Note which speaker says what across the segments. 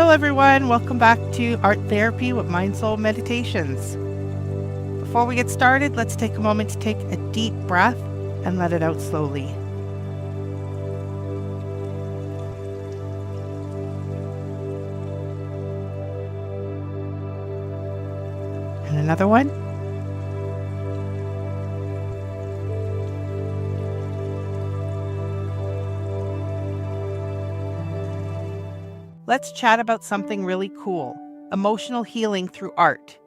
Speaker 1: Hello everyone, welcome back to Art Therapy with MindSoulMeditations. Before we get started, let's take a moment to take a deep breath and let it out slowly. And another one. Let's chat about something really cool, emotional healing through art.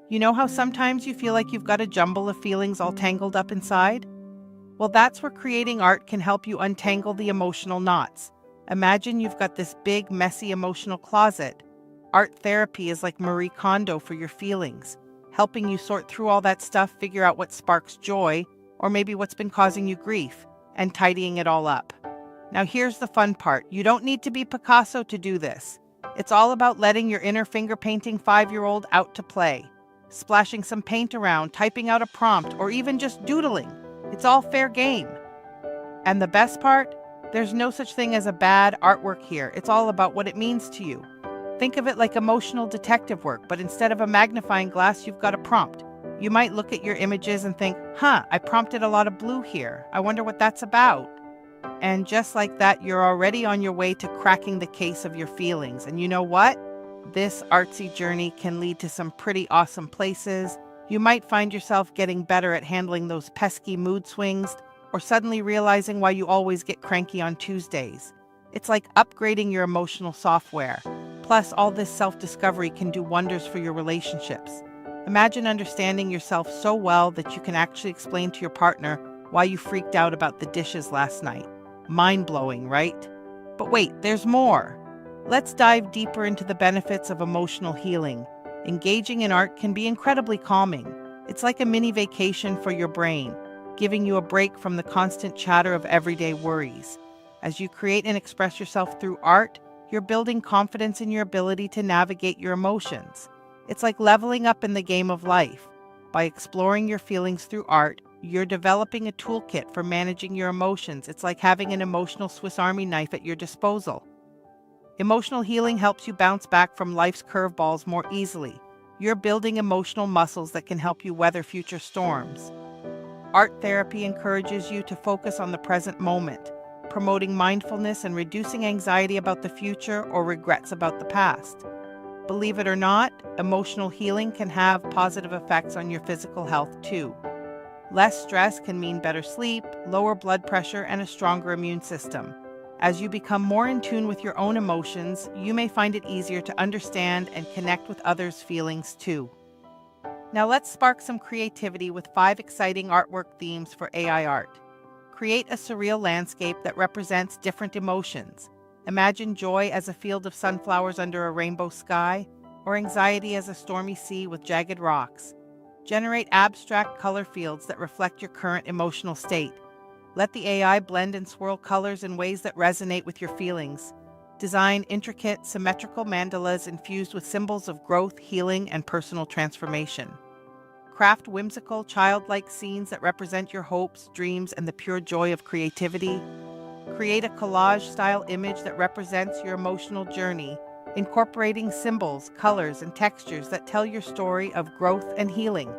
Speaker 1: You know how sometimes you feel like you've got a jumble of feelings all tangled up inside? Well, that's where creating art can help you untangle the emotional knots. Imagine you've got this big, messy emotional closet. Art therapy is like Marie Kondo for your feelings, helping you sort through all that stuff, figure out what sparks joy, or maybe what's been causing you grief, and tidying it all up. Now here's the fun part. You don't need to be Picasso to do this. It's all about letting your inner finger painting 5-year-old out to play. Splashing some paint around, typing out a prompt, or even just doodling. It's all fair game. And the best part? There's no such thing as a bad artwork here. It's all about what it means to you. Think of it like emotional detective work, but instead of a magnifying glass, you've got a prompt. You might look at your images and think, I prompted a lot of blue here. I wonder what that's about. And just like that, you're already on your way to cracking the case of your feelings. And you know what? This artsy journey can lead to some pretty awesome places. You might find yourself getting better at handling those pesky mood swings, or suddenly realizing why you always get cranky on Tuesdays. It's like upgrading your emotional software. Plus, all this self-discovery can do wonders for your relationships. Imagine understanding yourself so well that you can actually explain to your partner why you freaked out about the dishes last night. Mind-blowing, right? But wait, there's more. Let's dive deeper into the benefits of emotional healing. Engaging in art can be incredibly calming. It's like a mini vacation for your brain, giving you a break from the constant chatter of everyday worries. As you create and express yourself through art, you're building confidence in your ability to navigate your emotions. It's like leveling up in the game of life. By exploring your feelings through art, you're developing a toolkit for managing your emotions. It's like having an emotional Swiss Army knife at your disposal. Emotional healing helps you bounce back from life's curveballs more easily. You're building emotional muscles that can help you weather future storms. Art therapy encourages you to focus on the present moment, promoting mindfulness and reducing anxiety about the future or regrets about the past. Believe it or not, emotional healing can have positive effects on your physical health too. Less stress can mean better sleep, lower blood pressure, and a stronger immune system. As you become more in tune with your own emotions, you may find it easier to understand and connect with others' feelings too. Now let's spark some creativity with 5 exciting artwork themes for AI art. Create a surreal landscape that represents different emotions. Imagine joy as a field of sunflowers under a rainbow sky, or anxiety as a stormy sea with jagged rocks. Generate abstract color fields that reflect your current emotional state. Let the AI blend and swirl colors in ways that resonate with your feelings. Design intricate, symmetrical mandalas infused with symbols of growth, healing, and personal transformation. Craft whimsical, childlike scenes that represent your hopes, dreams, and the pure joy of creativity. Create a collage-style image that represents your emotional journey, incorporating symbols, colors, and textures that tell your story of growth and healing.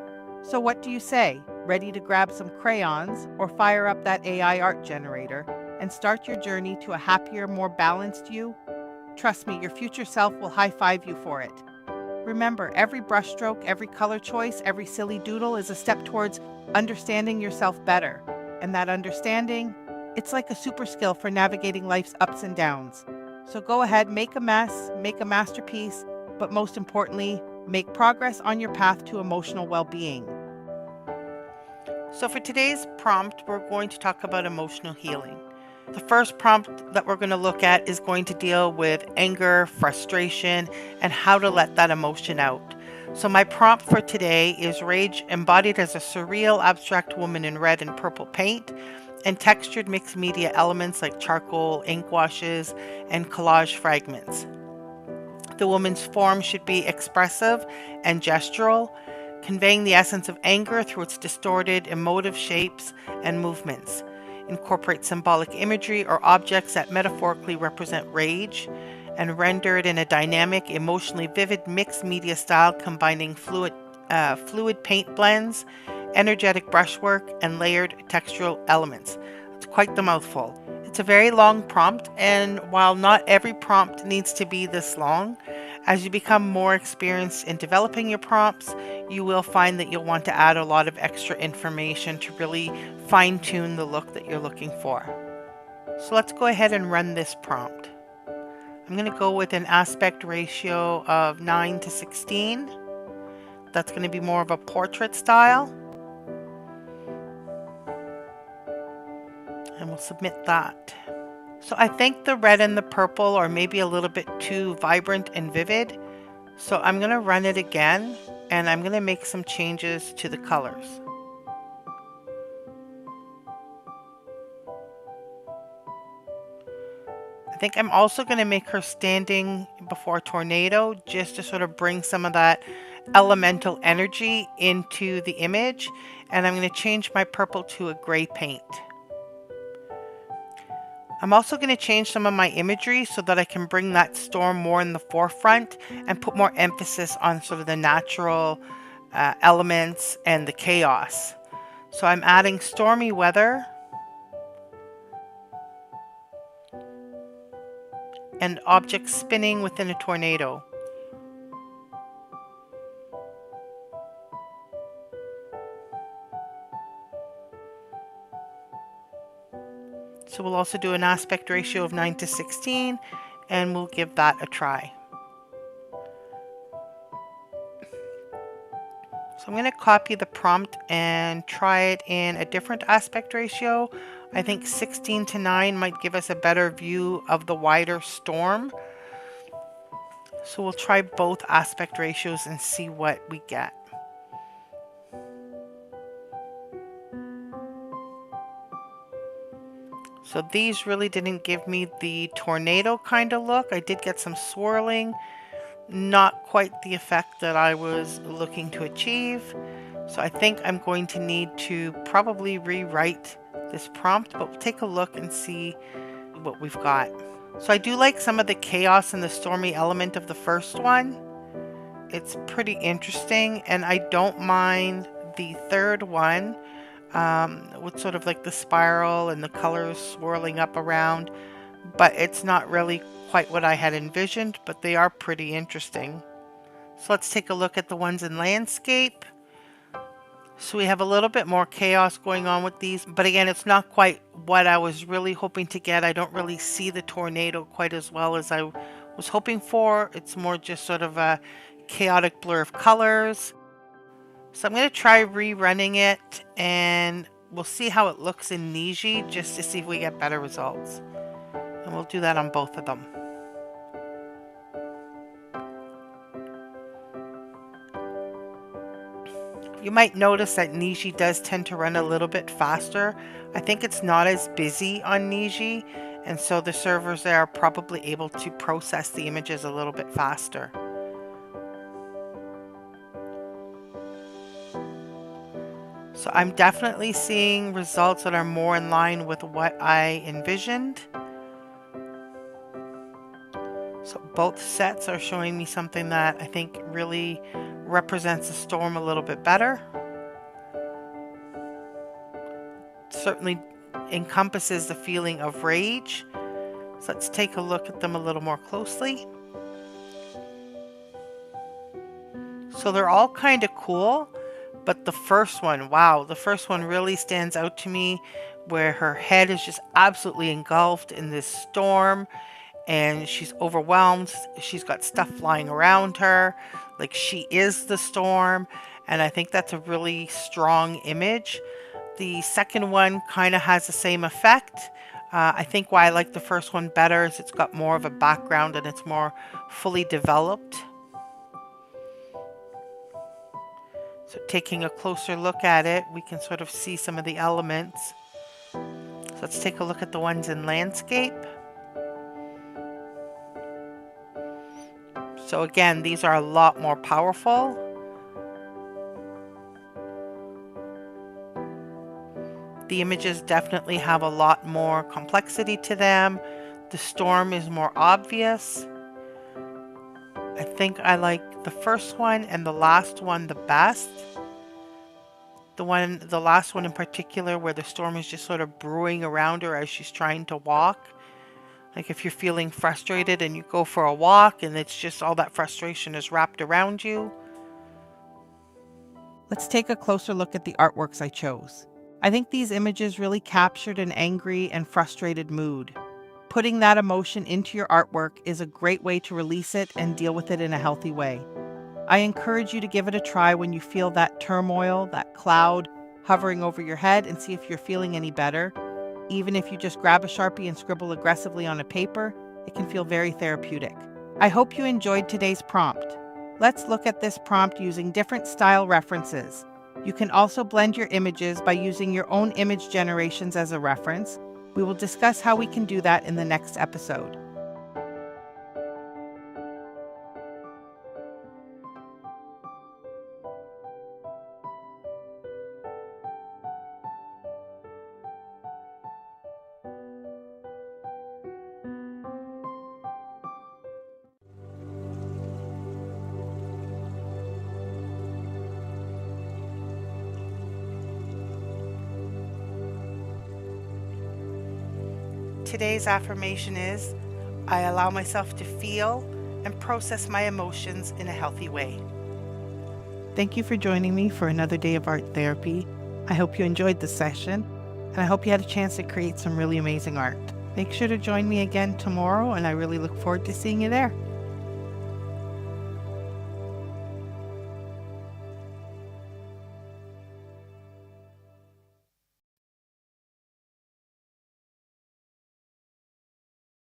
Speaker 1: So what do you say? Ready to grab some crayons or fire up that AI art generator and start your journey to a happier, more balanced you? Trust me, your future self will high-five you for it. Remember, every brushstroke, every color choice, every silly doodle is a step towards understanding yourself better. And that understanding, it's like a super skill for navigating life's ups and downs. So go ahead, make a mess, make a masterpiece, but most importantly, make progress on your path to emotional well-being. So for today's prompt, we're going to talk about emotional healing. The first prompt that we're going to look at is going to deal with anger, frustration, and how to let that emotion out. So my prompt for today is rage embodied as a surreal abstract woman in red and purple paint, and textured mixed media elements like charcoal, ink washes, and collage fragments. The woman's form should be expressive and gestural, conveying the essence of anger through its distorted, emotive shapes and movements. Incorporate symbolic imagery or objects that metaphorically represent rage, and render it in a dynamic, emotionally vivid mixed media style combining fluid paint blends, energetic brushwork, and layered textural elements. It's quite the mouthful. It's a very long prompt, and while not every prompt needs to be this long, as you become more experienced in developing your prompts, you will find that you'll want to add a lot of extra information to really fine-tune the look that you're looking for. So let's go ahead and run this prompt. I'm going to go with an aspect ratio of 9:16. That's going to be more of a portrait style. And we'll submit that. So I think the red and the purple are maybe a little bit too vibrant and vivid. So I'm going to run it again, and I'm going to make some changes to the colors. I think I'm also going to make her standing before a tornado just to sort of bring some of that elemental energy into the image. And I'm going to change my purple to a gray paint. I'm also going to change some of my imagery so that I can bring that storm more in the forefront and put more emphasis on sort of the natural elements and the chaos. So I'm adding stormy weather and objects spinning within a tornado. So we'll also do an aspect ratio of 9:16, and we'll give that a try. So I'm going to copy the prompt and try it in a different aspect ratio. I think 16:9 might give us a better view of the wider storm. So we'll try both aspect ratios and see what we get. So these really didn't give me the tornado kind of look. I did get some swirling, not quite the effect that I was looking to achieve. So I think I'm going to need to probably rewrite this prompt, but we'll take a look and see what we've got. So I do like some of the chaos and the stormy element of the first one. It's pretty interesting, and I don't mind the third one with sort of like the spiral and the colors swirling up around, but it's not really quite what I had envisioned, but they are pretty interesting. So let's take a look at the ones in landscape. So we have a little bit more chaos going on with these, but again, it's not quite what I was really hoping to get. I don't really see the tornado quite as well as I was hoping for. It's more just sort of a chaotic blur of colors. So I'm going to try rerunning it, and we'll see how it looks in Niji just to see if we get better results. And we'll do that on both of them. You might notice that Niji does tend to run a little bit faster. I think it's not as busy on Niji, and so the servers there are probably able to process the images a little bit faster. So I'm definitely seeing results that are more in line with what I envisioned. So both sets are showing me something that I think really represents the storm a little bit better. Certainly encompasses the feeling of rage. So let's take a look at them a little more closely. So they're all kind of cool. But the first one, wow, the first one really stands out to me, where her head is just absolutely engulfed in this storm and she's overwhelmed. She's got stuff flying around her, like she is the storm. And I think that's a really strong image. The second one kind of has the same effect. I think why I like the first one better is it's got more of a background and it's more fully developed. So taking a closer look at it, we can sort of see some of the elements. So let's take a look at the ones in landscape. So again, these are a lot more powerful. The images definitely have a lot more complexity to them. The storm is more obvious. I think I like the first one and the last one the best. The last one in particular, where the storm is just sort of brewing around her as she's trying to walk. Like if you're feeling frustrated and you go for a walk and it's just all that frustration is wrapped around you. Let's take a closer look at the artworks I chose. I think these images really captured an angry and frustrated mood. Putting that emotion into your artwork is a great way to release it and deal with it in a healthy way. I encourage you to give it a try when you feel that turmoil, that cloud hovering over your head, and see if you're feeling any better. Even if you just grab a Sharpie and scribble aggressively on a paper, it can feel very therapeutic. I hope you enjoyed today's prompt. Let's look at this prompt using different style references. You can also blend your images by using your own image generations as a reference. We will discuss how we can do that in the next episode. Today's affirmation is, I allow myself to feel and process my emotions in a healthy way. Thank you for joining me for another day of art therapy. I hope you enjoyed the session, and I hope you had a chance to create some really amazing art. Make sure to join me again tomorrow, and I really look forward to seeing you there.